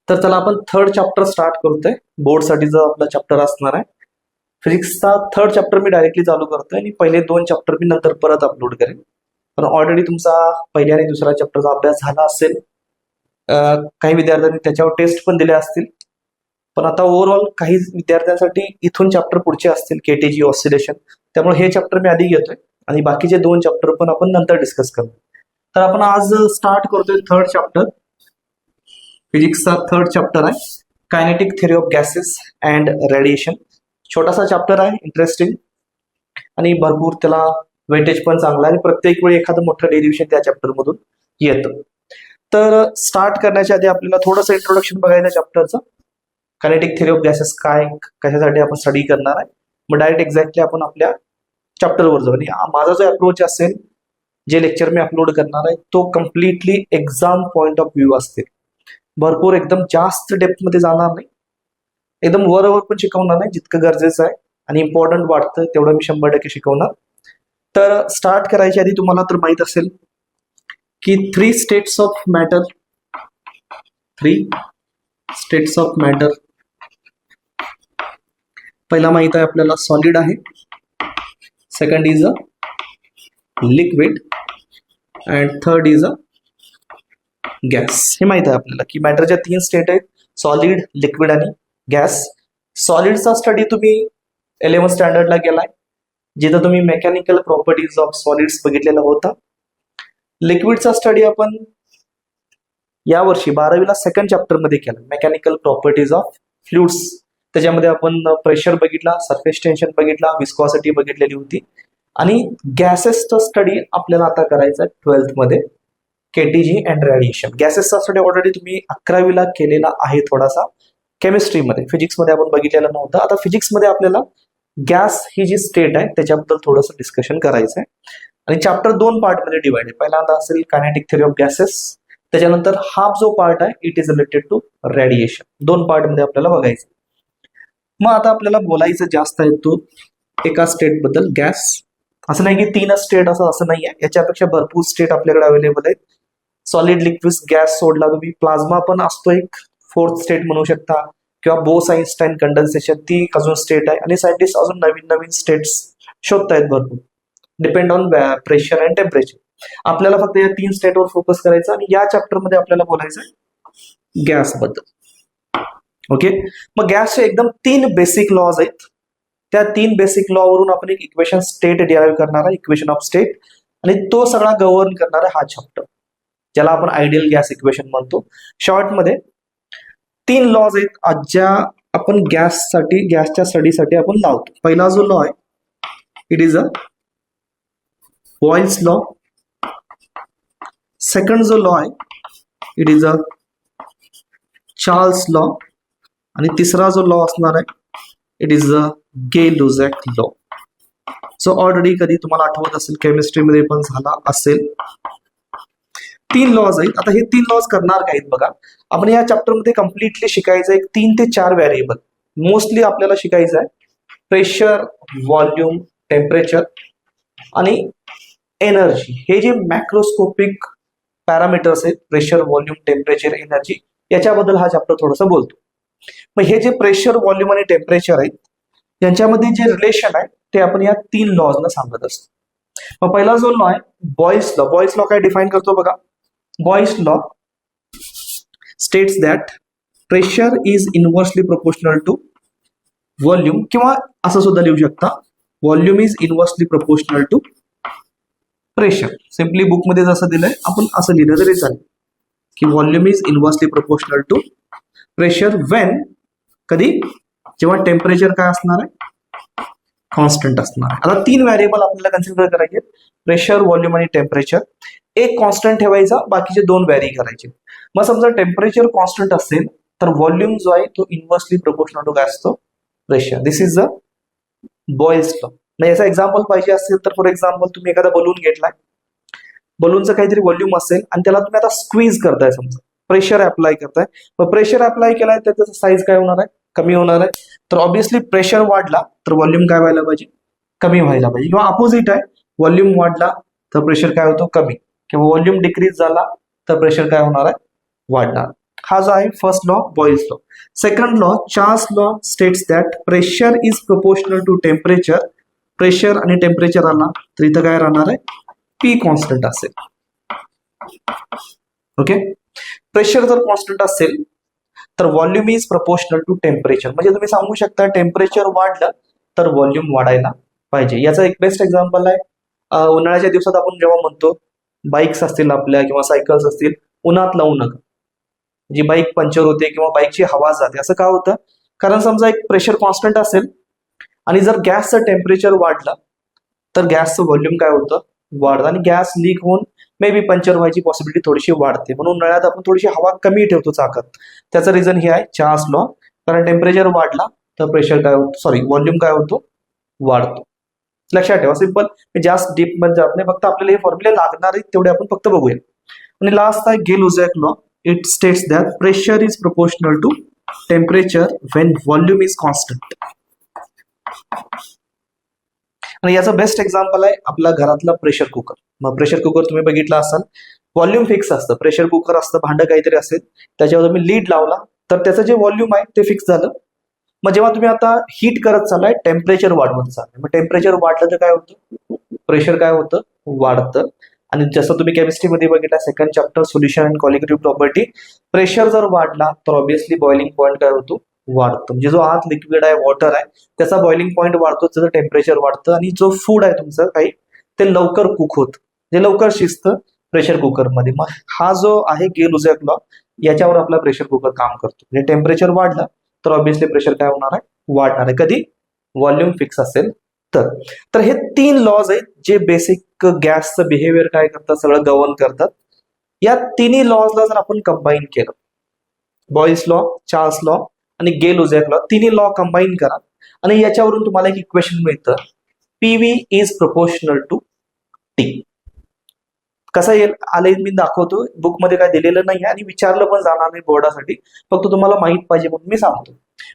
तर चला आपण थर्ड चॅप्टर स्टार्ट करतोय. बोर्डसाठीचा आपला चॅप्टर असणार आहे. फिजिक्सचा थर्ड चॅप्टर मी डायरेक्टली चालू करतोय आणि पहिले 2 चॅप्टर मी नंतर परत अपलोड करेन. पण ऑलरेडी तुमचा पहिल्या आणि दुसऱ्या चॅप्टरचा अभ्यास झाला असेल. काही विद्यार्थ्यांनी त्याच्यावर टेस्ट पण दिल्या असतील. पण आता ओव्हरऑल काही विद्यार्थ्यांसाठी इथून चॅप्टर पुढचे असतील, केटीजी ऑसिलेशन. त्यामुळे हे चॅप्टर मी आधी घेतोय आणि बाकीचे 2 चॅप्टर पण आपण नंतर डिस्कस करू. तर आपण आज स्टार्ट करतोय थर्ड चॅप्टर. फिजिक्सचा थर्ड चॅप्टर आहे kinetic theory of gases and radiation. छोटासा चॅप्टर आहे, इंटरेस्टिंग आणि भरपूर त्याला वेटेज पण चांगला आहे. प्रत्येक वेळी एखादं मोठं डेरिव्हेशन त्या चॅप्टर मधून येतं. तर स्टार्ट करण्याच्या आधी आपल्याला थोडंसं इंट्रोडक्शन बघायचं चॅप्टरचं. कायनेटिक थिअरी ऑफ गॅसेस काय, कशासाठी आपण स्टडी करणार आहे. मग डायरेक्ट एक्झॅक्टली आपण आपल्या चॅप्टरवर जाऊ. आणि माझा जो अप्रोच असेल, जे लेक्चर मी अपलोड करणार आहे, तो completely exam point of view असतील. भरपूर एकदम जास्त डेप्थ मध्ये जाणार नाही, एकदम वरवर पण शिकवणार नाही. जितकं गरजेचं आहे आणि इम्पॉर्टंट वाटतं तेवढं मी 100% शिकवणार. तर स्टार्ट करायच्या आधी तुम्हाला तर माहित असेल की 3 states of matter. 3 states of matter. पहिला माहित आहे आपल्याला सॉलिड आहे, second is a liquid and third is a gas. हे माहित आहे आपल्याला की मॅटरच्या 3 स्टेट आहेत, सॉलिड, लिक्विड आणि गॅस. सॉलिडचा स्टडी तुम्ही 11th स्टँडर्डला केलाय, जिथं तुम्ही मेकॅनिकल प्रॉपर्टीज ऑफ सॉलिड्स बघितलेला होता. लिक्विडचा स्टडी आपण यावर्षी 12वीला सेकंड चॅप्टर मध्ये केला, मेकॅनिकल प्रॉपर्टीज ऑफ फ्लुइड्स. त्याच्यामध्ये आपण प्रेशर बघितला, सरफेस टेन्शन बघितला, विस्कॉसिटी बघितलेली होती. आणि गॅसेसचा स्टडी आपल्याला आता करायचा 12th मध्ये, केटीजी अँड रेडिएशन. गॅसेसचा स्टडी ऑलरेडी तुम्ही 11वीला केलेला आहे थोडासा केमिस्ट्रीमध्ये. फिजिक्समध्ये आपण बघितलेला नव्हता. आता फिजिक्समध्ये आपल्याला गॅस ही जी स्टेट आहे त्याच्याबद्दल थोडंसं डिस्कशन करायचं आहे. आणि चॅप्टर 2 पार्टमध्ये डिवाइड आहे. पहिल्यांदा असेल कायनेटिक थिअरी ऑफ गॅसेस, त्याच्यानंतर हाफ जो पार्ट आहे it is related to radiation. 2 पार्टमध्ये आपल्याला बघायचं. मग आता आपल्याला बोलायचं जास्त आहे तो एका स्टेट बद्दल, गॅस. असं नाही की 3च स्टेट असं नाही आहे, याच्यापेक्षा भरपूर स्टेट आपल्याकडे अवेलेबल आहेत. सॉलिड, लिक्विड, गॅस सोडला तुम्ही प्लाझ्मा पण असतो एक 4th स्टेट म्हणू शकता, किंवा बोस-आइन्स्टाईन कंडेन्सेशन ती अजून स्टेट आहे. आणि सायंटिस्ट अजून नवीन नवीन स्टेट्स शोधतायत भरपूर, depend on pressure and temperature. आपल्याला फक्त या 3 स्टेटवर फोकस करायचं आणि या चॅप्टर मध्ये आपल्याला बोलायचं आहे गॅस बद्दल. ओके, मग गॅसचे एकदम 3 बेसिक लॉज आहेत. त्या 3 बेसिक लॉ वरून आपण एक इक्वेशन स्टेट डिराईव्ह करणार आहे, इक्वेशन ऑफ स्टेट. आणि तो सगळा गव्हर्न करणार आहे हा चॅप्टर, ज्याला आपण आयडियल गॅस इक्वेशन म्हणतो. शॉर्टमध्ये 3 लॉज आहेत ज्या आपण गॅससाठी, गॅसच्या स्टडीसाठी आपण लावतो. पहिला जो लॉ आहे it is a Boyle's law. Second जो लॉ आहे it is a Charles law. आणि तिसरा जो लॉ असणार आहे it is a Gay Lussac law. So already कधी तुम्हाला आठवत असेल, केमिस्ट्रीमध्ये पण झाला असेल. 3 लॉज आहेत. आता हे 3 लॉज करणार काय आहेत बघा. आपण या चॅप्टरमध्ये कम्प्लिटली शिकायचं आहे 3 ते 4 व्हेरिएबल. मोस्टली आपल्याला शिकायचं आहे प्रेशर, व्हॉल्यूम, टेम्परेचर आणि एनर्जी. हे जे मॅक्रोस्कोपिक पॅरामीटर्स आहेत, प्रेशर, व्हॉल्यूम, टेम्परेचर, एनर्जी, याच्याबद्दल हा चॅप्टर थोडासा बोलतो. मग हे जे प्रेशर, व्हॉल्यूम आणि टेम्परेचर आहेत यांच्यामध्ये जे रिलेशन आहे ते आपण या 3 लॉजना सांगत असतो. मग पहिला जो लॉ आहे बॉइल्स लॉ. बॉइल्स लॉ काय डिफाईन करतो बघा. Boyle's law states that pressure is inversely proportional to volume, किंवा असं सुद्धा लिहू शकता volume is inversely proportional to pressure. Simply बुकमध्ये जसं दिलंय आपण असं लिहिलं तरी चालेल की volume is inversely proportional to pressure when, कधी, जेव्हा टेम्परेचर काय असणार आहे, कॉन्स्टंट असणार आहे. आता 3 व्हेरिएबल आपल्याला कन्सिडर करायचे, प्रेशर, व्हॉल्यूम आणि टेम्परेचर. एक कॉन्स्टंट ठेवायचा, बाकीचे 2 व्हॅरी करायचे. मग समजा टेम्परेचर कॉन्स्टंट असेल तर व्हॉल्यूम जो आहे तो इनव्हर्सली प्रोपोर्शनल टू काय असतो, pressure. This is the Boyle's law. मग याचा एक्झाम्पल पाहिजे असेल तर फॉर एक्झाम्पल तुम्ही एखादा बलून घेतलाय, बलूनचं काहीतरी व्हॉल्यूम असेल आणि त्याला तुम्ही आता स्क्वीज करताय, समजा प्रेशर अप्लाय करताय. मग प्रेशर अप्लाय केलाय तर त्याचा साईज काय होणार आहे, कमी होणार आहे. तर ऑब्व्हियसली प्रेशर वाढला तर व्हॉल्यूम काय व्हायला पाहिजे, कमी व्हायला पाहिजे. किंवा अपोजिट आहे, व्हॉल्यूम वाढला तर प्रेशर काय होतो, कमी. किंवा व्हॉल्यूम डिक्रीज झाला तर प्रेशर काय होणार आहे, वाढणार. हा जो आहे first law Boyle's law. Second law Charles law states that pressure is proportional to temperature. Pressure आणि टेम्परेचर आला तर इथं काय राहणार आहे, पी कॉन्स्टंट असेल. ओके, प्रेशर जर कॉन्स्टंट असेल तर volume is proportional to temperature. म्हणजे तुम्ही सांगू शकता टेम्परेचर वाढलं तर व्हॉल्यूम वाढायला पाहिजे. याचा एक बेस्ट एक्झाम्पल आहे उन्हाळ्याच्या दिवसात आपण जेव्हा म्हणतो बाईक्स असतील आपल्या किंवा सायकल्स असतील उन्हात लावू नका, जी बाईक पंक्चर होते किंवा बाईकची हवा जाते. असं का होतं, कारण समजा एक प्रेशर कॉन्स्टंट असेल आणि जर गॅसचं टेम्परेचर वाढलं तर गॅसचं व्हॉल्यूम काय होतं, वाढतं आणि गॅस लीक होऊन मे बी पंक्चर व्हायची पॉसिबिलिटी थोडीशी वाढते. म्हणून उन्हाळ्यात आपण थोडीशी हवा कमी ठेवतो चाकात. त्याचं रिझन हे आहे चार्ल्स लॉ, कारण टेम्परेचर वाढला तर प्रेशर काय होतं, सॉरी व्हॉल्यूम काय होतो, वाढतो. लक्षात ठेवा, सिंपल, जास्त डीप मध्ये जात नाही, फक्त आपल्याला हे फॉर्म्युले लागणार आहेत तेवढे आपण फक्त बघूया. आणि लास्ट आहे Gay Lussac law. It states that pressure is proportional to temperature when volume is constant. आणि याचं बेस्ट एक्झाम्पल आहे आपला घरातला प्रेशर कुकर. मग प्रेशर कुकर तुम्ही बघितला असाल, व्हॉल्यूम फिक्स असतं. प्रेशर कुकर असतं, भांडं काहीतरी असेल, त्याच्यावर तुम्ही लीड लावला तर त्याचं जे व्हॉल्यूम आहे ते फिक्स झालं. मग जेव्हा तुम्ही आता हीट करत चाललाय, टेम्परेचर वाढवत चाललंय, मग टेम्परेचर वाढलं तर काय होतं, प्रेशर काय होतं, वाढतं. आणि जसं तुम्ही केमिस्ट्रीमध्ये बघितलं second chapter solution and colligative property, pressure जर वाढला तर ऑब्व्हियसली बॉइलिंग पॉईंट काय होतो, वाढतो. म्हणजे जो आत लिक्विड आहे, वॉटर आहे, त्याचा बॉइलिंग पॉईंट वाढतो, त्याचं टेम्परेचर वाढतं आणि जो फूड आहे तुमचं काही ते लवकर कुक होतं, जे लवकर शिजतं प्रेशर कुकरमध्ये. मग हा जो आहे गेल-लुझॅक लॉ, याच्यावर आपला प्रेशर कुकर काम करतो. म्हणजे टेम्परेचर वाढलं तर ऑब्व्हियसली प्रेशर काय होणार आहे, वाढणार आहे. कधी व्हॉल्यूम फिक्स असेल तर हे 3 लॉज आहेत जे बेसिक गॅसचं बिहेवियर काय करतात, सगळं गव्हर्न करतात. या तिन्ही लॉजला जर आपण कंबाईन केलं, बॉइल्स लॉ, चार्ल्स लॉ आणि गेल-लुझॅक लॉ, तिन्ही लॉ कंबाईन करा आणि याच्यावरून तुम्हाला एक इक्वेशन मिळतं, PV is proportional to T. कसं येईल आले मी दाखवतो, बुकमध्ये काय दिलेलं नाही आणि विचारलं पण जाणार नाही बोर्डासाठी, फक्त तुम्हाला माहित पाहिजे म्हणून मी सांगतो.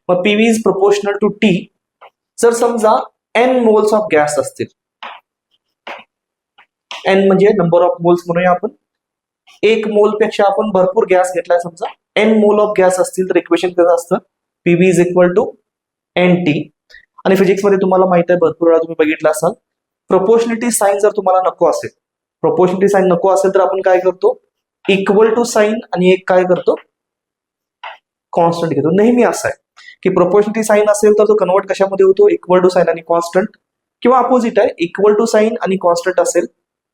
मग PV is proportional to T. जर समजा एन मोल्स ऑफ गॅस असतील, एन म्हणजे नंबर ऑफ मोल्स म्हणूया आपण, एक मोल पेक्षा आपण भरपूर गॅस घेतलाय, समजा एन मोल ऑफ गॅस असतील तर इक्वेशन कसं असतं, PV is equal to n T. आणि फिजिक्स मध्ये तुम्हाला माहित आहे, भरपूर वेळा तुम्ही बघितलं असाल, प्रोपोर्शनलिटी साइन जर तुम्हाला नको असेल, प्रोपोर्शनलिटी साइन नको असेल तर आपण काय करतो, इक्वल टू साइन आणि एक काय करतो, कॉन्स्टंट घेतो. नेहमी असं आहे की प्रोपोर्शनलिटी साइन असेल तर तो कन्वर्ट कशामध्ये होतो, इक्वल टू साइन आणि कॉन्स्टंट, किंवा अपोजिट आहे, इक्वल टू साइन आणि कॉन्स्टंट असेल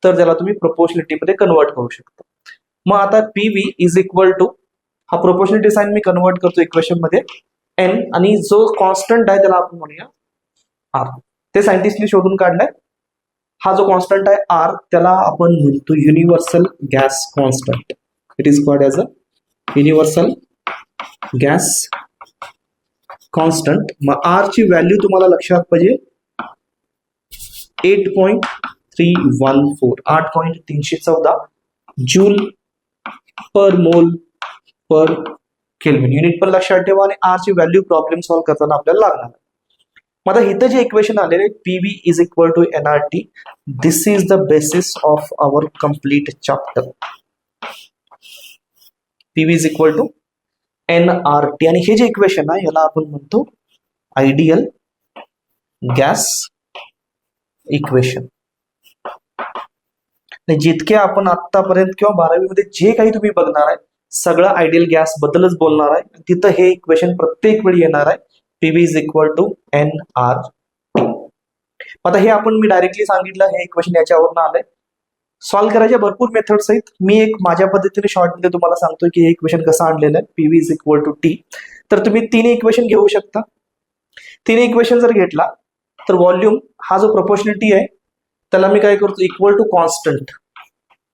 तर त्याला तुम्ही प्रोपोर्शनलिटी मध्ये कन्वर्ट करू शकता. मग आता पीव्ही इज इक्वल टू, हा प्रोपोर्शनलिटी साइन मी कन्वर्ट करतो इक्वेशन मध्ये एन, आणि जो कॉन्स्टंट आहे त्याला आपण म्हणूया आर. ते सायंटिस्टनी शोधून काढलाय. हा जो कॉन्स्टंट आहे आर, त्याला आपण म्हणतो universal gas constant. It is called as a universal gas constant. मग आर ची व्हॅल्यू तुम्हाला लक्षात पाहिजे, 8.314, 8.314 जूल पर मोल पर केल्विन. युनिट पण लक्षात ठेवा आणि आर ची व्हॅल्यू प्रॉब्लेम सॉल्व्ह करताना आपल्याला लागणार. मग आता इथं जे इक्वेशन आलेले PV is equal to NRT, this is the basis of our complete chapter. PV is equal to NRT, आणि हे जे इक्वेशन आहे याला आपण म्हणतो आयडियल गॅस इक्वेशन. जितके आपण आतापर्यंत किंवा 12वी मध्ये जे काही तुम्ही बघणार आहे सगळं आयडियल गॅस बद्दलच बोलणार आहे. तिथं हे इक्वेशन प्रत्येक वेळी येणार आहे, PV is equal to NRT. आता हे आपण मी डायरेक्टली सांगितलं, हे इक्वेशन याच्यावरून आलंय. सॉल्व्ह करायच्या भरपूर मेथड्स आहेत, मी एक माझ्या पद्धतीने शॉर्टमध्ये तुम्हाला सांगतोय की हे इक्वेशन कसं आणलेलं आहे, PV is equal to T. तर तुम्ही तिन्ही इक्वेशन घेऊ शकता. तिन्ही इक्वेशन जर घेतला तर व्हॉल्यूम हा जो प्रोपोर्शनलिटी आहे त्याला मी काय करतो, equal to constant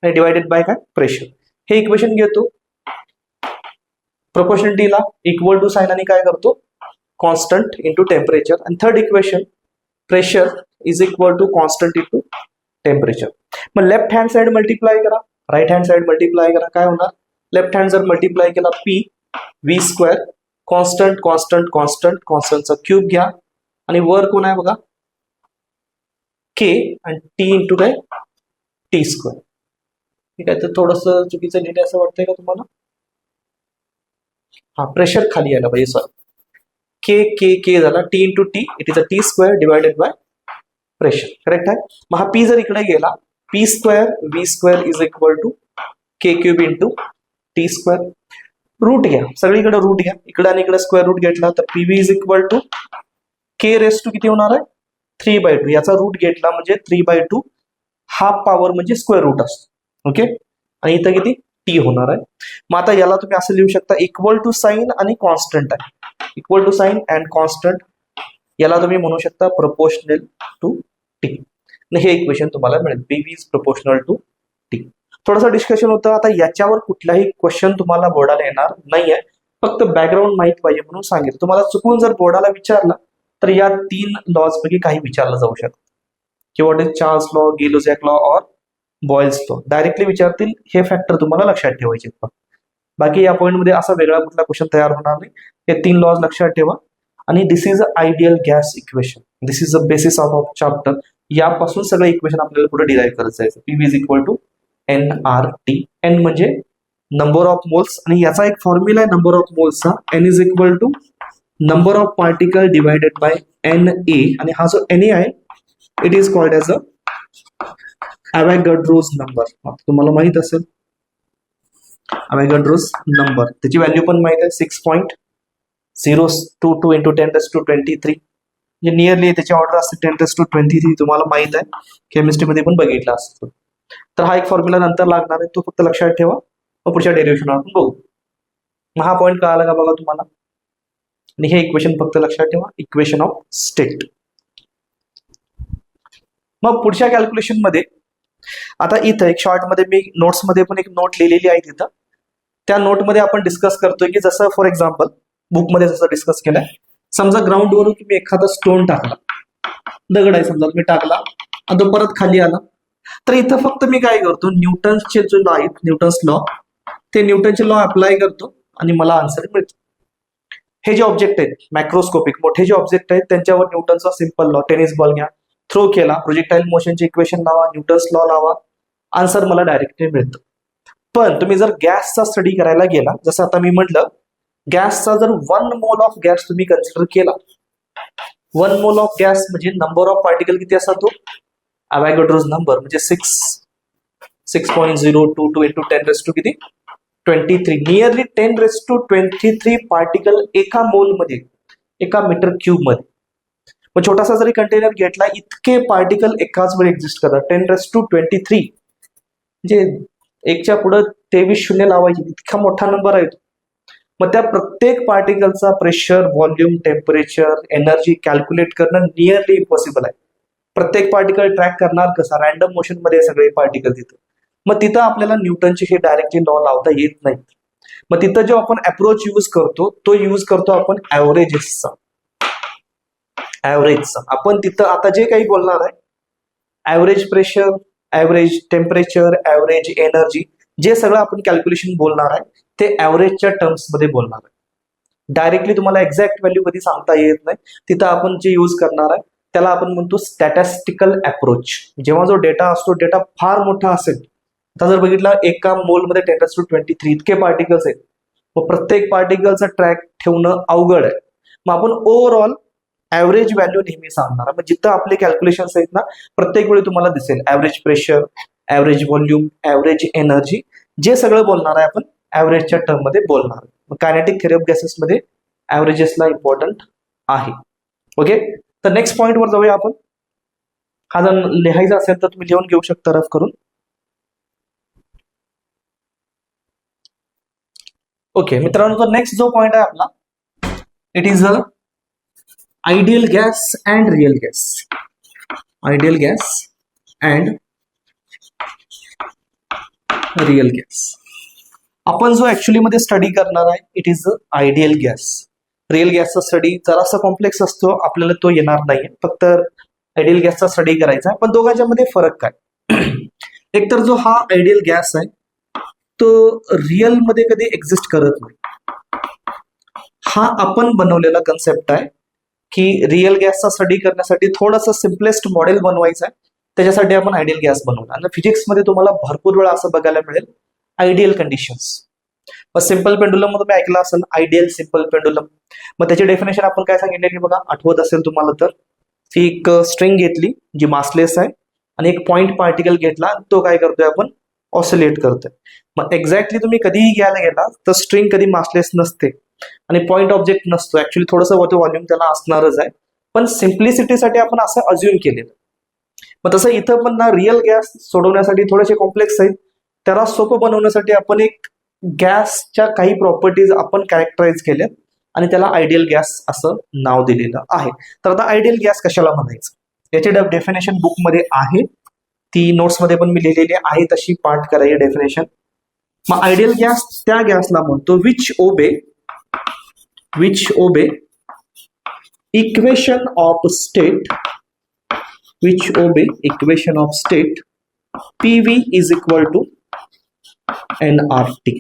divided by काय, प्रेशर. हे इक्वेशन घेतो, प्रोपोर्शनलिटीला इक्वल टू साइन आणि काय करतो, कॉन्स्टंट इंटू टेम्परेचर. आणि third equation pressure is equal to constant into temperature. मग लेफ्ट हँड साइड मल्टिप्लाय करा, राईट हँड साइड मल्टिप्लाय करा, काय होणार, लेफ्ट हँड जर मल्टिप्लाय केला P V square, constant constant constant कॉन्स्टंटचा क्यूब घ्या आणि वर कोण आहे बघा के आणि टी इंटू काय टी स्क्वेअर. ठीक आहे, तर थोडंसं चुकीचं लिहिलं असं वाटतंय का तुम्हाला, हा प्रेशर खाली यायला पाहिजे. सॉरी, के के के झाला, T into T, it is a T square divided by pressure. Correct आहे. मग हा पी जर इकडे गेला, P square V square is equal to K cube into T square. Root घ्या, सगळीकडे रूट घ्या, इकडे आणि इकडे स्क्वेअर रूट घेतला तर PV is equal to K raise to किती होणार आहे 3/2. याचा रूट घेतला म्हणजे 3/2, हाफ पॉवर म्हणजे स्क्वेअर रूट असतो. ओके, आणि इथं किती टी होणार आहे. मग आता याला तुम्ही असं लिहू शकता, इक्वल टू साइन आणि कॉन्स्टंट आहे, equal to sign and constant. याला तुम्ही म्हणू शकता प्रोपोर्शनल टू टी. हे इक्वेशन तुम्हाला मिळेल, PV is proportional to T. थोडंसं डिस्कशन होतं. आता याच्यावर कुठलाही क्वेश्चन तुम्हाला बोर्डाला येणार नाहीये, फक्त बॅकग्राऊंड माहित पाहिजे म्हणून सांगेल. तुम्हाला चुकून जर बोर्डाला विचारला तर या 3 लॉज पैकी काही विचारलं जाऊ शकतं, की what is Charles law, Gay Lussac law और बॉयल्स लॉ. डायरेक्टली विचारतील, हे फॅक्टर तुम्हाला लक्षात ठेवायचे. बाकी या पॉईंटमध्ये असा वेगळा कुठला क्वेश्चन तयार होणार नाही. हे 3 लॉज लक्षात ठेवा. आणि this is a ideal gas equation, this is the basis of chapter. यापासून सगळं इक्वेशन आपल्याला पुढे डिराईव्ह करत जायचं. PV is equal to NRT. N म्हणजे नंबर ऑफ मोल्स, आणि याचा एक फॉर्म्युला आहे नंबर ऑफ मोल्सचा, N is equal to number of particle divided by NA. आणि हा जो NA आहे it is called as a Avogadro's number. तुम्हाला माहित असेल अवॅगॅड्रोज नंबर, त्याची व्हॅल्यू पण माहित आहे 6.022 इंटू 10⁻23. म्हणजे नियरली त्याची ऑर्डर असते 10⁻23. तुम्हाला माहित आहे, केमिस्ट्रीमध्ये पण बघितलं असतं. तर हा एक फॉर्म्युला नंतर लागणार आहे, तो फक्त लक्षात ठेवा. मग पुढच्या डेरिव्हेशन आपण बघू. मग हा पॉईंट कळाला का बघा तुम्हाला. आणि हे इक्वेशन फक्त लक्षात ठेवा, इक्वेशन ऑफ स्टेट. मग पुढच्या कॅल्क्युलेशन मध्ये आता इथं एक शॉर्ट मध्ये मी नोट्स मध्ये पण एक नोट लिहिलेली आहे तिथं. त्या नोटमध्ये आपण डिस्कस करतोय की जसं फॉर एक्झाम्पल बुकमध्ये जसं डिस्कस केलंय, समजा ग्राउंडवरून तुम्ही एखादा स्टोन टाकला, दगड आहे समजा तुम्ही टाकला आणि तो परत खाली आला, तर इथं फक्त मी काय करतो, न्यूटन्सचे जो लॉ आहेत, न्यूटन्स लॉ, ते न्यूटनचे लॉ अप्लाय करतो आणि मला आन्सर मिळतो. हे जे ऑब्जेक्ट आहेत मॅक्रोस्कोपिक मोठे जे ऑब्जेक्ट आहेत त्यांच्यावर न्यूटनचा सिंपल लॉ, टेनिस बॉल घ्या, थ्रो केला, प्रोजेक्टाईल मोशनचे इक्वेशन लावा, न्यूटन्स लॉ लावा, आन्सर मला डायरेक्टली मिळतं. पण तुम्ही जर गॅसचा स्टडी करायला गेला, जसं आता मी म्हटलं, गॅसचा जर 1 मोल ऑफ गॅस तुम्ही कन्सिडर केला, 1 मोल ऑफ गॅस म्हणजे नंबर ऑफ पार्टिकल किती असतात, तो अवॅगॅड्रोज नंबर म्हणजे 6.022 इंटू 10⁻³ किती 23, नियरली 10⁻23 पार्टिकल एका मोल मध्ये, एका मीटर क्यूब मध्ये. मग छोटासा जरी कंटेनर घेतला, इतके पार्टिकल एकाच वेळी एक्झिस्ट करतात. 10⁻23 म्हणजे एकच्या पुढे 23 शून्य लावायची, इतका मोठा नंबर आहे. मग त्या प्रत्येक पार्टिकलचा pressure, volume, temperature, energy calculate करणं नियरली इम्पॉसिबल आहे. प्रत्येक पार्टिकल ट्रॅक करणार कसा, रॅन्डम मोशन मध्ये सगळे पार्टिकल तिथं. मग तिथं आपल्याला न्यूटनचे हे डायरेक्टली लॉ लावता येत नाही. मग तिथं जो आपण अप्रोच यूज करतो, तो यूज करतो आपण ऍव्हरेजेसचा. आपण तिथं आता जे काही बोलणार आहे, average pressure, average temperature, average energy, जे सगळं आपण कॅल्क्युलेशन बोलणार आहे ते ऍव्हरेजच्या टर्म्स मध्ये बोलणार आहे. डायरेक्टली तुम्हाला एक्झॅक्ट व्हॅल्यू कधी सांगता येत नाही. तिथं आपण जे यूज करणार आहे त्याला आपण म्हणतो स्टॅटिस्टिकल अप्रोच. जेव्हा जो डेटा असतो, डेटा फार मोठा असेल, आता जर बघितला एका मोलमध्ये 10⁻23 इतके पार्टिकल्स आहेत, मग प्रत्येक पार्टिकलचा ट्रॅक ठेवणं अवघड आहे. मग आपण ओव्हरऑल ऍव्हरेज व्हॅल्यू नेहमी सांगणार. मग जिथं आपले कॅल्क्युलेशन्स आहेत ना, प्रत्येक वेळी तुम्हाला दिसेल average pressure, average volume, average energy, जे सगळं बोलणार आहे आपण ऍव्हरेजच्या टर्म मध्ये बोलणार. मग कायनेटिक थेअरी ऑफ गॅसेस मध्ये ऍव्हरेजेसला इम्पॉर्टंट आहे. ओके, तर नेक्स्ट पॉइंट वर जाऊया आपण. हा जर लिहायचा असेल तर तुम्ही लिहून घेऊ शकता रफ करून. ओके मित्रांनो, नेक्स्ट जो पॉइंट आहे आपला, it is a ideal gas and real gas. Ideal gas and real gas. आपण जो ऍक्च्युअली मध्ये स्टडी करणार आहे it is ideal gas. Real गॅसचा स्टडी जरासा कॉम्प्लेक्स असतो, आपल्याला तो येणार नाहीये. फक्त आयडियल गॅसचा स्टडी करायचा आहे. पण दोघांच्या मध्ये फरक काय, एकतर जो हा आयडियल गॅस आहे तो रिअल मध्ये कधी एक्झिस्ट करत नाही. हा आपण बनवलेला कन्सेप्ट आहे की रिअल गॅसचा स्टडी करण्यासाठी थोडंसं सिम्पलेस्ट मॉडेल बनवायचं आहे, त्याच्यासाठी आपण आयडियल गॅस बनवला. आणि फिजिक्स मध्ये तुम्हाला भरपूर वेळा असं बघायला मिळेल आयडियल कंडिशन्स. मग सिंपल पेंडुलम तुम्ही ऐकला असेल, आयडियल सिंपल पेंडुलम. मग त्याची डेफिनेशन आपण काय सांगितलेली बघा, आठवत असेल तुम्हाला तर, ती एक स्ट्रिंग घेतली जी मासलेस आहे आणि एक पॉइंट पार्टिकल घेतला, तो काय करतोय आपण, ऑसिलेट करतोय. मग एक्झॅक्टली तुम्ही कधीही घ्यायला गेला तर स्ट्रिंग कधी मासलेस नसते आणि पॉइंट ऑब्जेक्ट नसतो. ऍक्च्युली थोडंसं व्हॉल्यूम त्याला असणारच आहे, पण सिम्प्लिसिटीसाठी आपण असं अज्युम केलेलं. मग तसं इथं पण ना, रिअल गॅस सोडवण्यासाठी थोडेसे कॉम्प्लेक्स आहेत, त्याला सोपं बनवण्यासाठी आपण एक गॅसच्या काही प्रॉपर्टीज आपण कॅरेक्टराइज केल्यात आणि त्याला आयडियल गॅस असं नाव दिलेलं आहे. तर आता आयडियल गॅस कशाला म्हणायचं, याची डेफिनेशन बुकमध्ये आहे, ती नोट्समध्ये पण मी लिहिलेली आहे, तशी पाठ करायची डेफिनेशन. मग आयडियल गॅस त्या गॅसला म्हणतो which obey equation of state, which obey equation of state PV is equal to nRT.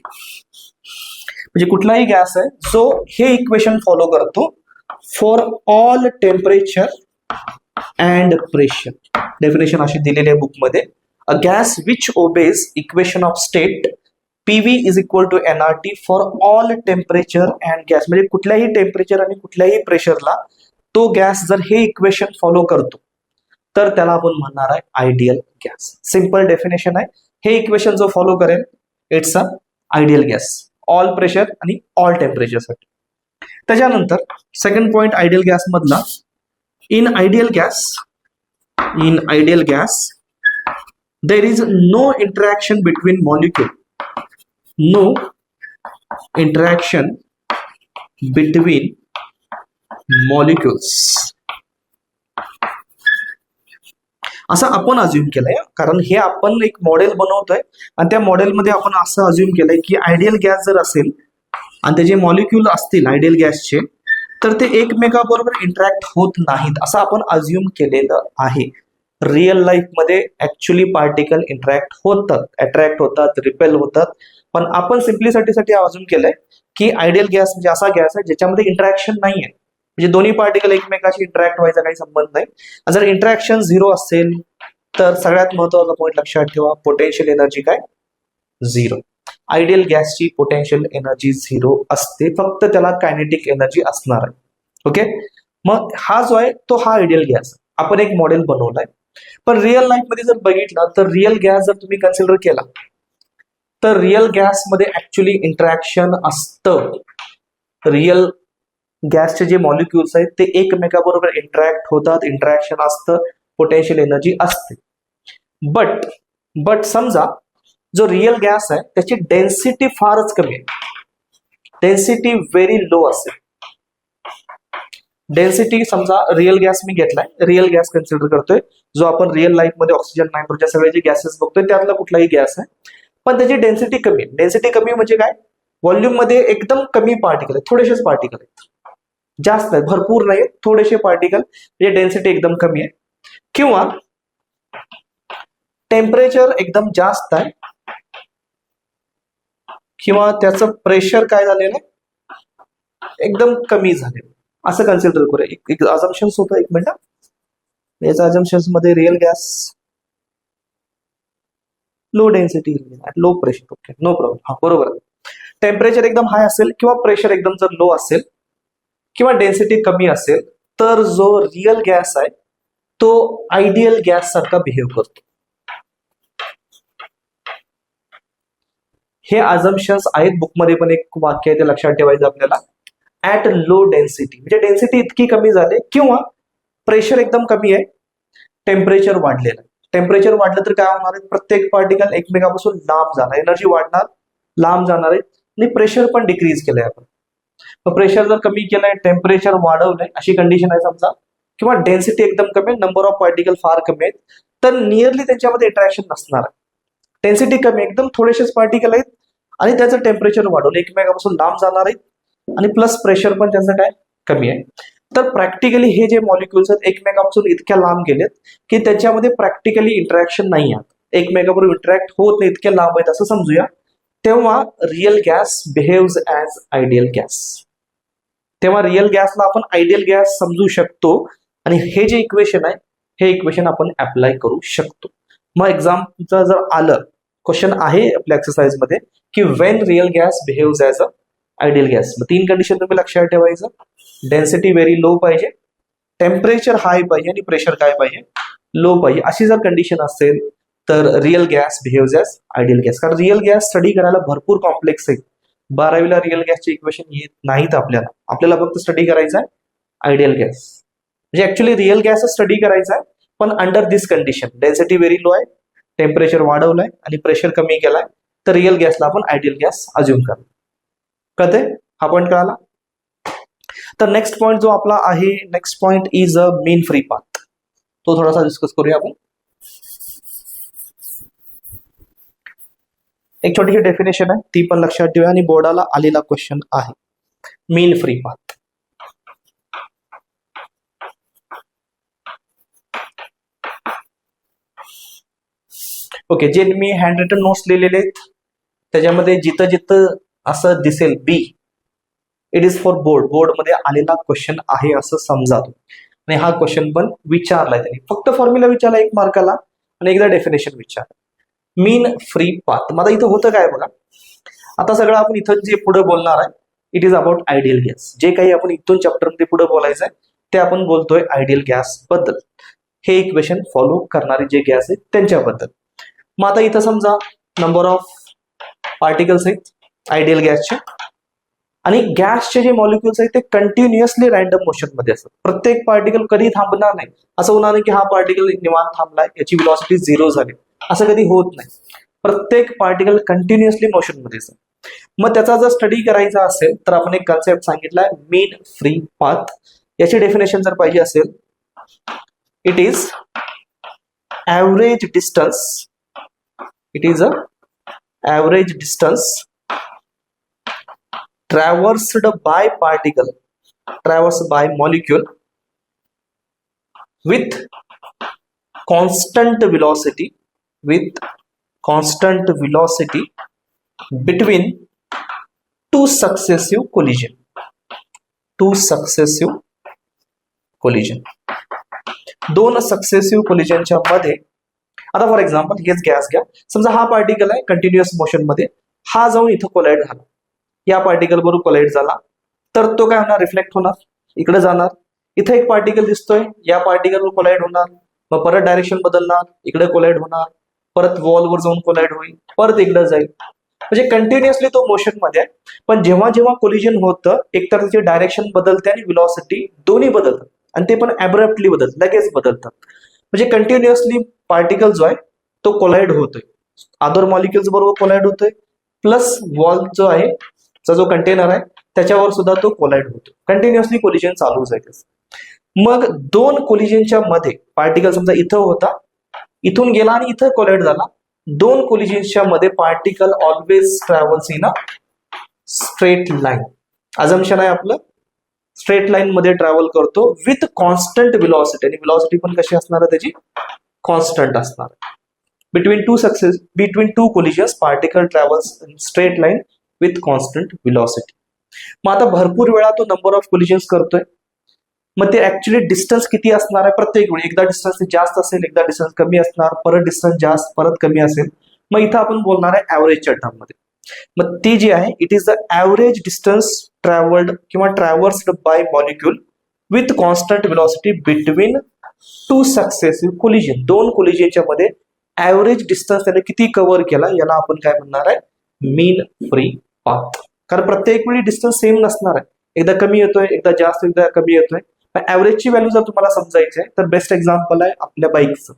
म्हणजे कुठलाही गॅस आहे जो हे इक्वेशन फॉलो करतो for all temperature and pressure. Definition अशी दिलेली आहे बुकमध्ये, a gas which obeys equation of state PV is equal to nRT for all temperature and gas. म्हणजे कुठल्याही टेम्परेचर आणि कुठल्याही प्रेशरला तो गॅस जर हे इक्वेशन फॉलो करतो तर त्याला आपण म्हणणार आहे आयडियल गॅस. सिंपल डेफिनेशन आहे, हे इक्वेशन जो फॉलो करेल it's a ideal gas, all pressure आणि ऑल टेम्परेचर साठी. त्याच्यानंतर सेकंड पॉइंट आयडियल गॅस मधला, in ideal gas there is no interaction between molecule, no interaction between molecules असं आपण अज्युम केलंय. कारण हे आपण एक मॉडेल बनवतोय आणि त्या मॉडेलमध्ये आपण असं अज्युम केलंय की आयडियल गॅस जर असेल आणि त्याचे मॉलिक्यूल असतील आयडियल गॅसचे, तर ते एकमेकाबरोबर इंटरॅक्ट होत नाहीत असं आपण अज्युम केलेलं आहे. रिअल लाईफमध्ये ऍक्च्युली पार्टिकल इंटरॅक्ट होतात, अट्रॅक्ट होतात, रिपेल होतात, पण आपण सिम्प्लिसिटीसाठी अज्युम केलंय की आयडियल गॅस म्हणजे असा गॅस आहे ज्याच्यामध्ये इंटरॅक्शन नाहीये, म्हणजे दोन्ही पार्टिकल एकमेकाशी इंटरॅक्ट व्हायचा काही संबंध नाही. जर इंटरॅक्शन झिरो असेल तर सगळ्यात महत्वाचा पॉईंट लक्षात ठेवा, पोटेन्शियल एनर्जी काय, झिरो. आयडियल गॅसची पोटेन्शियल एनर्जी झिरो असते, फक्त त्याला कायनेटिक एनर्जी असणार आहे. ओके, मग हा जो आहे तो हा आयडियल गॅस आपण एक मॉडेल बनवलाय. पण रिअल लाईफ मध्ये जर बघितलं तर रिअल गॅस जर तुम्ही कन्सिडर केला तर रिअल गॅस मध्ये ऍक्च्युली इंटरॅक्शन असतं. रिअल गॅसचे जे मॉलिक्युल्स आहेत ते एकमेकाबरोबर इंटरॅक्ट होतात, इंटरॅक्शन असतं, पोटेन्शियल एनर्जी असते. बट समजा जो रिअल गॅस आहे त्याची डेन्सिटी फारच कमी आहे, डेन्सिटी व्हेरी लो असेल. डेन्सिटी समजा रिअल गॅस मी घेतलाय, रिअल गॅस कन्सिडर करतोय, जो आपण रिअल लाईफ मध्ये ऑक्सिजन, नायट्रोजन सगळे जे गॅसेस बघतोय त्यातला कुठलाही गॅस आहे, पण त्याची डेन्सिटी कमी आहे. डेन्सिटी कमी म्हणजे काय, व्हॉल्यूम मध्ये एकदम कमी पार्टिकल आहेत, थोडेसेच पार्टिकल आहेत, जास्त आहेत, भरपूर नाही, थोडेसे पार्टिकल, म्हणजे डेन्सिटी एकदम कमी आहे. किंवा टेम्परेचर एकदम जास्त आहे, किंवा त्याचं प्रेशर काय झालेलं एकदम कमी झालेलं, असं कन्सिडर करूया. एक अजम्पशन्स होतं, एक मिनिट, याचा अजम्पशन्स मध्ये real gas low density low pressure. Okay, no problem, हा बरोबर. टेम्परेचर एकदम हाय असेल किंवा प्रेशर एकदम जर लो असेल किंवा डेन्सिटी कमी असेल तर जो रिअल गॅस आहे तो आयडियल गॅस सारखा बिहेव करतो. हे अजम्पशन्स आहेत, बुकमध्ये पण एक वाक्य आहे ते लक्षात ठेवायचं आपल्याला. ऍट लो डेन्सिटी म्हणजे डेन्सिटी इतकी कमी झाली किंवा प्रेशर एकदम कमी आहे, टेम्परेचर वाढलेलं. टेम्परेचर वाढलं तर काय होणार आहे, प्रत्येक पार्टिकल एकमेकापासून लांब जाणार, एनर्जी वाढणार, लांब जाणार आहे, आणि प्रेशर पण डिक्रीज केलंय आपण. प्रेशर जर कमी केलंय, टेम्परेचर वाढवलंय, अशी कंडिशन आहे समजा, किंवा डेन्सिटी एकदम कमी आहे, नंबर ऑफ पार्टिकल फार कमी आहेत, तर नियरली त्यांच्यामध्ये इंटरॅक्शन नसणार आहे. डेन्सिटी कमी, एकदम थोडेसेच पार्टिकल आहेत आणि त्याचं टेम्परेचर वाढवलं, एकमेकापासून लांब जाणार आहेत, आणि प्लस प्रेशर पण त्यांचं काय कमी आहे. तर प्रॅक्टिकली हे जे मॉलिक्युल्स आहेत एकमेकापासून इतक्या लांब गेलेत की त्याच्यामध्ये प्रॅक्टिकली इंटरॅक्शन नाही आहे, एकमेकाबरोबर इंटरॅक्ट होत नाही, इतक्या लांब आहेत असं समजूया. तेव्हा real gas behaves as ideal gas. तेव्हा रिअल गॅसला आपण आयडियल गॅस समजू शकतो आणि हे जे इक्वेशन आहे हे इक्वेशन आपण अप्लाय करू शकतो. मग एक्झाम्पल जर आलं क्वेश्चन आहे आपल्या एक्सरसाइज मध्ये की when real gas behaves as a ideal gas. मग 3 कंडिशन तुम्ही लक्षात ठेवायचं. डेन्सिटी व्हेरी लो पाहिजे, टेम्परेचर हाय पाहिजे आणि प्रेशर काय पाहिजे, लो पाहिजे. अशी जर कंडिशन असेल तर real gas behaves as ideal gas. कारण रिअल गॅस स्टडी करायला भरपूर कॉम्प्लेक्स आहे. 12वीला रिअल गॅसचे इक्वेशन येत नाहीत आपल्याला फक्त स्टडी करायचं आहे आयडियल गॅस. म्हणजे ऍक्च्युली रिअल गॅस स्टडी करायचा आहे, पण अंडर दिस कंडिशन डेन्सिटी व्हेरी लो आहे, टेम्परेचर वाढवलंय आणि प्रेशर कमी केलाय, तर रिअल गॅसला आपण आयडियल गॅस अज्युम करतो. कळते? हा पॉईंट कळाला. तर नेक्स्ट पॉईंट जो आपला आहे, next point is a mean free path. तो थोडासा डिस्कस करूया आपण. एक छोटीशी डेफिनेशन आहे, ती पण लक्षात ठेवा आणि बोर्डाला आलेला क्वेश्चन आहे. मीन फ्री पाथ. ओके, जे मी हँड रिटन नोट्स लिहिलेले आहेत त्याच्यामध्ये जिथं जिथं असं दिसेल बी, इट इज फॉर बोर्ड. बोर्डमध्ये आलेला क्वेश्चन आहे असं समजा आणि हा क्वेश्चन पण विचारलाय त्यांनी. फक्त फॉर्म्युला विचारला 1 मार्काला आणि एकदा डेफिनेशन विचारलं. मीन फ्री पाथ. माझा इथं होतं काय बघा, आता सगळं आपण इथं जे पुढे बोलणार आहे it is about ideal gas. जे काही आपण इथून चॅप्टरमध्ये पुढे बोलायचं आहे ते आपण बोलतोय आयडियल गॅस बद्दल. हे इक्वेशन फॉलो करणारे जे गॅस आहेत त्यांच्याबद्दल. मग आता इथं समजा नंबर ऑफ पार्टिकल्स आहेत आयडियल गॅसचे आणि गॅसचे जे मॉलिक्युल्स आहेत ते कंटिन्युअसली रॅन्डम मोशन मध्ये असतात. प्रत्येक पार्टिकल कधी थांबणार नाही. असं होणार नाही की हा पार्टिकल निवांत थांबलाय, याची व्हेलॉसिटी 0 झाली, असं कधी होत नाही. प्रत्येक पार्टिकल कंटिन्युअसली मोशन मध्ये असतात. मग त्याचा जर स्टडी करायचा असेल तर आपण एक कन्सेप्ट सांगितलाय मीन फ्री पाथ. याची डेफिनेशन जर पाहिजे असेल, it is average distance, it is a average distance traversed by particle, traversed by molecule with constant velocity, with constant velocity between two successive collision, two successive collision. 2 successive कोलिजनच्या मध्ये, आता for example हेच gas घ्या. समजा हा particle आहे continuous motion मध्ये, हा जाऊन इथं कोलाइड झाला, या पार्टिकल बरोबर कोलाइड झाला, तर तो काय होणार, रिफ्लेक्ट होणार, इकडे जाणार. इथे एक पार्टिकल दिसतोय, या पार्टिकल वर कोलाइड होणार, मग परत डायरेक्शन बदलणार, इकडे कोलाइड होणार, परत वॉलवर जाऊन कोलाइड होईल, परत इकडे जाईल. म्हणजे कंटिन्युअसली तो मोशन मध्ये आहे. पण जेव्हा जेव्हा कोलिजन होतं एकतर त्याची डायरेक्शन बदलते आणि व्हेलॉसिटी दोन्ही बदलतात आणि ते पण ॲब्रप्टली बदलतात, लगेच बदलतात. म्हणजे कंटिन्युअसली पार्टिकल जो आहे तो कोलाइड होतोय, अदर मॉलिक्युल्स बरोबर कोलाइड होतोय, प्लस वॉल जो आहे जो कंटेनर आहे त्याच्यावर सुद्धा तो कोलाइड होतो. कंटिन्युअसली कोलिजन चालूच आहे. मग 2 कोलिजनच्या मध्ये पार्टिकल समजा इथं होता, इथून गेला आणि इथं कोलाइड झाला. 2 कोलिजनच्या मध्ये particle always travels in a straight line. Assumption आहे आपलं, स्ट्रेट लाईन मध्ये ट्रॅव्हल करतो विथ कॉन्स्टंट व्हेलॉसिटी, आणि व्हेलॉसिटी पण कशी असणार आहे त्याची, कॉन्स्टंट असणार. Between two collisions particle travels in straight line with constant velocity. मग आता भरपूर वेळा तो नंबर ऑफ कोलिजन्स करतोय. मग ते ऍक्च्युली डिस्टन्स किती असणार आहे प्रत्येक वेळी, एकदा डिस्टन्स जास्त असेल, एकदा डिस्टन्स कमी असणार, परत डिस्टन्स जास्त, परत कमी असेल. मग इथं आपण बोलणार आहे ऍव्हरेजच्या टर्म मध्ये. मग ती जी आहे it is the average distance travelled किंवा traversed by molecule with constant velocity between 2 successive collision. 2 कोलिजनच्या मध्ये ऍव्हरेज डिस्टन्स त्याने किती कव्हर केला याला आपण काय म्हणणार आहे, मीन फ्री पाथ. कारण प्रत्येक वेळी डिस्टन्स सेम नसणार आहे, एकदा कमी येतोय, एकदा जास्त, एकदा कमी येतोय. ऍव्हरेजची व्हॅल्यू जर तुम्हाला समजायची आहे तर बेस्ट एक्झाम्पल आहे आपल्या बाईकचं.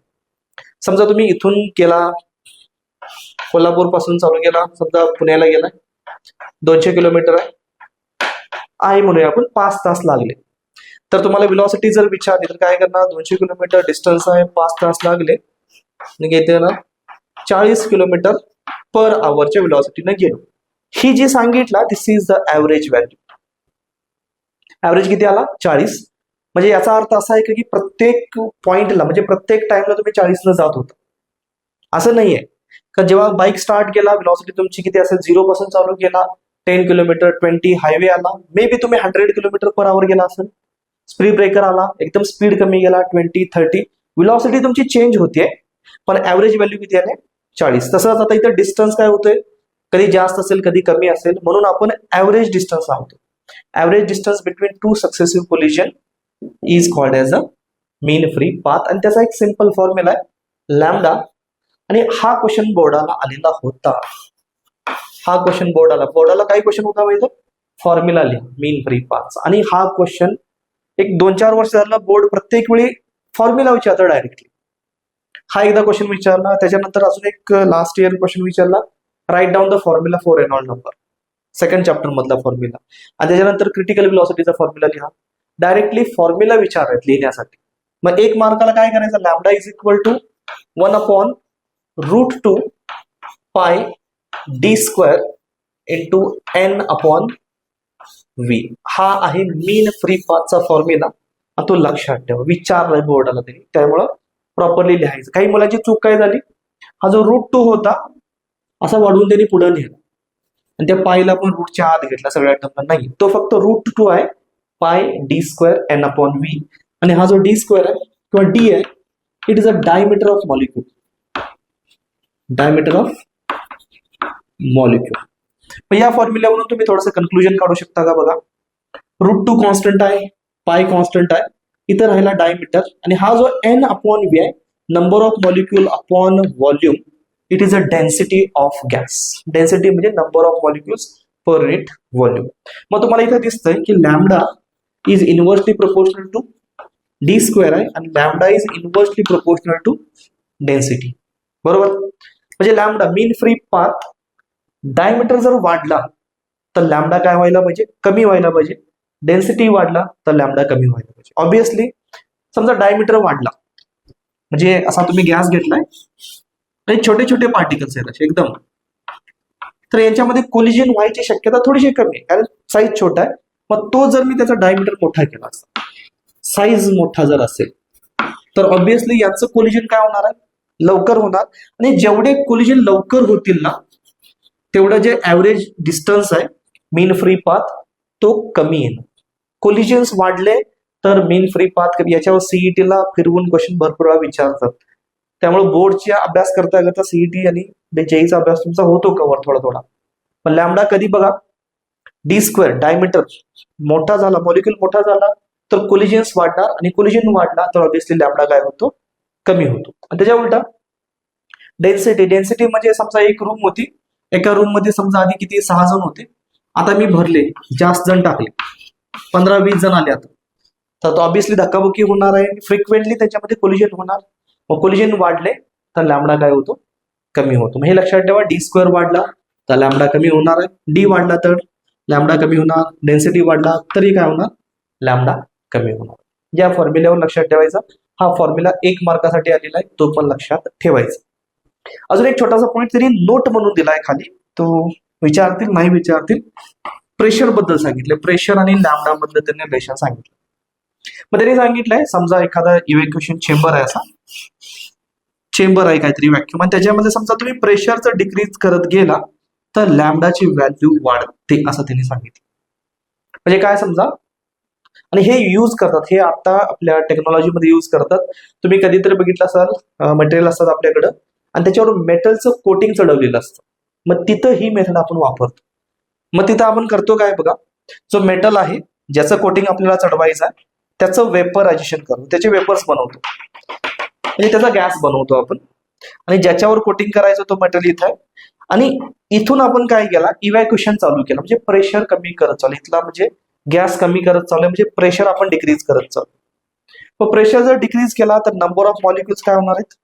समजा तुम्ही इथून केला, कोल्हापूर पासून चालू केला, समजा पुण्याला गेला, 200 किलोमीटर आहे म्हणूया आपण, 5 तास लागले. तर तुम्हाला व्हेलॉसिटी जर विचारली तर काय करणार, 200 किलोमीटर डिस्टन्स आहे, 5 तास लागले, घेते ना 40 किलोमीटर पर आवरच्या व्हेलॉसिटीने गेलो. ही जी सांगितला this is the average value. Average किती आला, 40. म्हणजे याचा अर्थ असा आहे की प्रत्येक पॉइंटला म्हणजे प्रत्येक टाइमला तुम्ही 40 जात होता, असं नाहीये. कारण जेव्हा बाईक स्टार्ट केला व्हेलॉसिटी तुमची किती असेल, 0 पासून चालू केला, 10 किलोमीटर, 20, हायवे आला, मे बी तुम्ही 100 किलोमीटर पर आवर गेला असेल, स्पीड ब्रेकर आला, एकदम स्पीड कमी गेला, 20, 30, व्हेलॉसिटी तुमची चेंज होतीये, पण ऍव्हरेज व्हॅल्यू किती आले, 40. तसंच आता इथं डिस्टन्स काय होतंय, कधी जास्त असेल कधी कमी असेल, म्हणून आपण ऍव्हरेज डिस्टन्स लावतो. Average distance between two successive collision is called as a mean free path. आणि त्याचा एक सिंपल फॉर्म्युला आहे लॅम्डा. आणि हा क्वेश्चन बोर्डाला आलेला होता. हा क्वेश्चन बोर्डाला काही क्वेश्चन होता माहिती, फॉर्म्युला लिहा मीन फ्री पाथ. आणि हा क्वेश्चन एक 2-4 वर्ष झालं बोर्ड प्रत्येक वेळी फॉर्म्युला विचारतं डायरेक्टली. हा एकदा क्वेश्चन विचारला, त्याच्यानंतर अजून एक लास्ट इयर क्वेश्चन विचारला, write down the formula for Reynold number, second chapter मधला फॉर्म्युला. आणि त्याच्यानंतर क्रिटिकल व्हेलॉसिटीचा फॉर्म्युला लिहा. डायरेक्टली फॉर्म्युला विचारत लिहिण्यासाठी. मग 1 मार्काला काय करायचं, lambda is equal to 1/√2 pi D square into n upon v. हा आहे मीन फ्री पाथचा फॉर्म्युला. तो लक्षात ठेवा, विचारलाय बोर्डाला तरी, त्यामुळं प्रॉपरली लिहायचं. काही मुलांची चूक काय झाली, हा जो √2 होता असा वाढवून त्यांनी पुढे लिहिला आणि त्या पायला पण रूटच्या आत घेतला सगळ्या टर्मला. नाही, तो फक्त √2 आहे पाय D square n upon v. आणि हा जो डी स्क्वेअर आहे किंवा डी आहे, it is a diameter of molecule. Diameter of molecule. पण या फॉर्म्युल्यावरून तुम्ही थोडंसं कन्क्लुजन काढू शकता का बघा. √2 कॉन्स्टंट आहे, पाय कॉन्स्टंट आहे, इथं राहिला डायमीटर. आणि हा जो n अपॉन v आहे, number of molecule upon volume, it is a density of gas. Density म्हणजे number of molecules per unit volume. मग तुम्हाला इथे दिसतंय की lambda is inversely proportional to D square आहे आणि lambda is inversely proportional to density. बरोबर. म्हणजे lambda mean free path diameter जर वाढला तर लॅम्डा काय व्हायला पाहिजे, कमी व्हायला पाहिजे. डेन्सिटी वाढला तर लॅम्डा कमी व्हायला पाहिजे. ऑब्विसली समजा डायमीटर वाढला म्हणजे असा तुम्ही गॅस घेतलाय आणि छोटे छोटे पार्टिकल्स आहेत असे एकदम, तर यांच्यामध्ये कोलिजन व्हायची शक्यता थोडीशी कमी आहे कारण साईज छोटा आहे. मग तो जर मी त्याचा डायमीटर मोठा केला असता, साईज मोठा जर असेल, तर ऑब्विसली याचं कोलिजन काय होणार आहे, लवकर होणार. आणि जेवढे कोलिजन लवकर होतील ना, तेवढं जे ऍव्हरेज डिस्टन्स आहे मीन फ्री पाथ तो कमी येणार. कोलिजन्स वाढले तर मीन फ्री पाथ कमी. याच्यावर सीईटीला फिरवून क्वेश्चन भरपूर वेळा विचारतात. त्यामुळे बोर्डचा अभ्यास करता करता सीईटी आणि जेईचा अभ्यास तुमचा होतो कव्हर थोडा थोडा. पण लॅम्डा कधी बघा, डी स्क्वेअर डायमीटर मोठा झाला, मॉलिक्यूल मोठा झाला तर कोलिजन्स वाढणार आणि कोलिजन वाढला तर ऑब्विसली लॅम्डा काय होतो, कमी होतो. आणि त्याच्या उलटा डेन्सिटी, डेन्सिटी म्हणजे समजा एक रूम होती, एका रूम मध्ये समजा आधी किती 6 जण होते, आता मी भरले, जास्त जण टाकले, 15-20 जण आले आता, तर ऑब्विसली धक्काबुक्की होणार आहे, फ्रिक्वेंटली त्याच्यामध्ये कोलिजन होणार. मग कोलिजन वाढले तर लॅम्डा काय होतो, कमी होतो. मग हे लक्षात ठेवा, डी स्क्वेअर वाढला तर लॅम्डा कमी होणार आहे, डी वाढला तर लॅम्डा कमी होणार, डेन्सिटी वाढला तरी काय होणार, लॅम्डा कमी होणार. या फॉर्म्युल्यावर लक्षात ठेवायचा. हा फॉर्म्युला 1 मार्कासाठी आलेला आहे, तो पण लक्षात ठेवायचा. अजून एक छोटासा पॉईंट तरी नोट म्हणून दिलाय खाली, तो विचारतील नाही विचारतील. प्रेशर बद्दल सांगितलं, प्रेशर आणि लॅम्डा बद्दल त्यांनी रिलेशन सांगितलं. मग त्यांनी सांगितलंय समजा एखादा इव्हॅक्युएशन चेंबर आहे, असा चेंबर आहे काहीतरी व्हॅक्युम, आणि त्याच्यामध्ये समजा तुम्ही प्रेशरचं डिक्रीज करत गेला तर लॅम्डाची व्हॅल्यू वाढते असं त्यांनी सांगितलं. म्हणजे काय समजा, आणि हे यूज करतात, हे आता आपल्या टेक्नॉलॉजीमध्ये यूज करतात. तुम्ही कधीतरी बघितलं असाल, मटेरियल असतात आपल्याकडं आणि त्याच्यावर मेटलचं कोटिंग चढवलेलं असतं, मग तिथं ही मेथड आपण वापरतो. मग तिथं आपण करतो काय बघा, जो मेटल आहे ज्याचं कोटिंग आपल्याला चढवायचं आहे त्याचं वेपरायझेशन करतो, त्याचे वेपर्स बनवतो, म्हणजे त्याचा गॅस बनवतो आपण. आणि ज्याच्यावर कोटिंग करायचं तो मटेरियल इथं आहे, आणि इथून आपण काय केला, इव्हॅक्युएशन चालू केलं, म्हणजे प्रेशर कमी करत चालू, इथला म्हणजे गॅस कमी करत चालू, म्हणजे प्रेशर आपण डिक्रीज करत चालू. मग प्रेशर जर डिक्रीज केला तर नंबर ऑफ मॉलिक्युल्स काय होणार आहेत,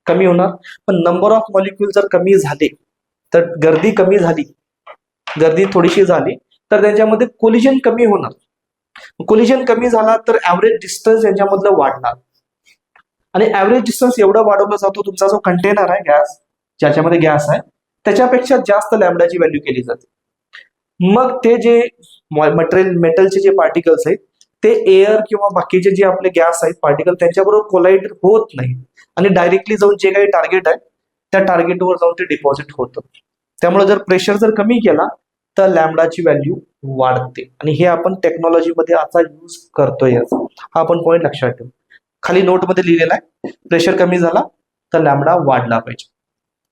कमी होणार. पण नंबर ऑफ मॉलिक्युल जर कमी झाले तर गर्दी कमी झाली, गर्दी थोडीशी झाली तर त्यांच्यामध्ये कोलिजन कमी होणार. कोलिजन कमी झाला तर ऍव्हरेज डिस्टन्स यांच्यामधलं वाढणार, आणि ऍव्हरेज डिस्टन्स एवढं वाढवलं जातो, तुमचा जो कंटेनर आहे गॅस, ज्याच्यामध्ये गॅस आहे त्याच्यापेक्षा जास्त लॅम्डाची व्हॅल्यू केली जाते. मग ते जे मटेरियल मेटलचे जे पार्टिकल्स आहेत ते एअर किंवा बाकीचे जे आपले गॅस आहेत पार्टिकल त्यांच्याबरोबर कोलाइड होत नाही, आणि डायरेक्टली जाऊन जे काही टार्गेट आहे त्या टार्गेटवर जाऊन ते डिपॉझिट होतं. त्यामुळे जर प्रेशर जर कमी केला तर लॅम्डाची व्हॅल्यू वाढते, आणि हे आपण टेक्नॉलॉजीमध्ये आता यूज करतोय. हा आपण पॉईंट लक्षात ठेवू. खाली नोटमध्ये लिहिलेला आहे, प्रेशर कमी झाला तर लॅम्डा वाढला पाहिजे.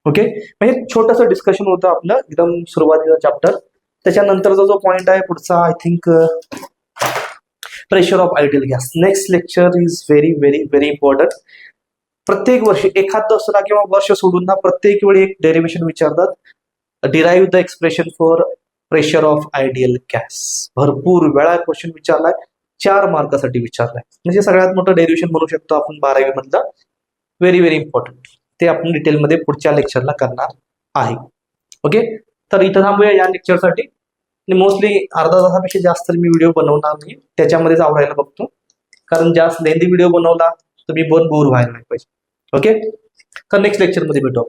ओके, म्हणजे छोटंसं डिस्कशन होतं आपलं एकदम सुरुवातीचा चॅप्टर. त्याच्यानंतरचा जो पॉइंट आहे पुढचा, I think pressure of ideal gas. Next lecture is very very very important. प्रत्येक वर्षी एखाद दसरा किंवा वर्ष सोडून ना प्रत्येक वेळी एक डेरिव्हेशन विचारतात. Derive the expression for pressure of ideal gas. भरपूर वेळा क्वेश्चन विचारलाय, 4 मार्कासाठी विचारलाय. म्हणजे सगळ्यात मोठं डेरिव्हेशन म्हणू शकतो आपण 12वी मधलं. Very very important. ते आपण डिटेलमध्ये पुढच्या लेक्चरला करणार आहे. ओके, तर इथं थांबूया या लेक्चरसाठी. मोस्टली अर्धा तासापेक्षा जास्त मी व्हिडिओ बनवणार नाही, त्याच्यामध्येच आवरायला बघतो. कारण जास्त लेंदी व्हिडिओ बनवला तर मी बोर व्हायला नाही पाहिजे. ओके, तर नेक्स्ट लेक्चरमध्ये भेटू.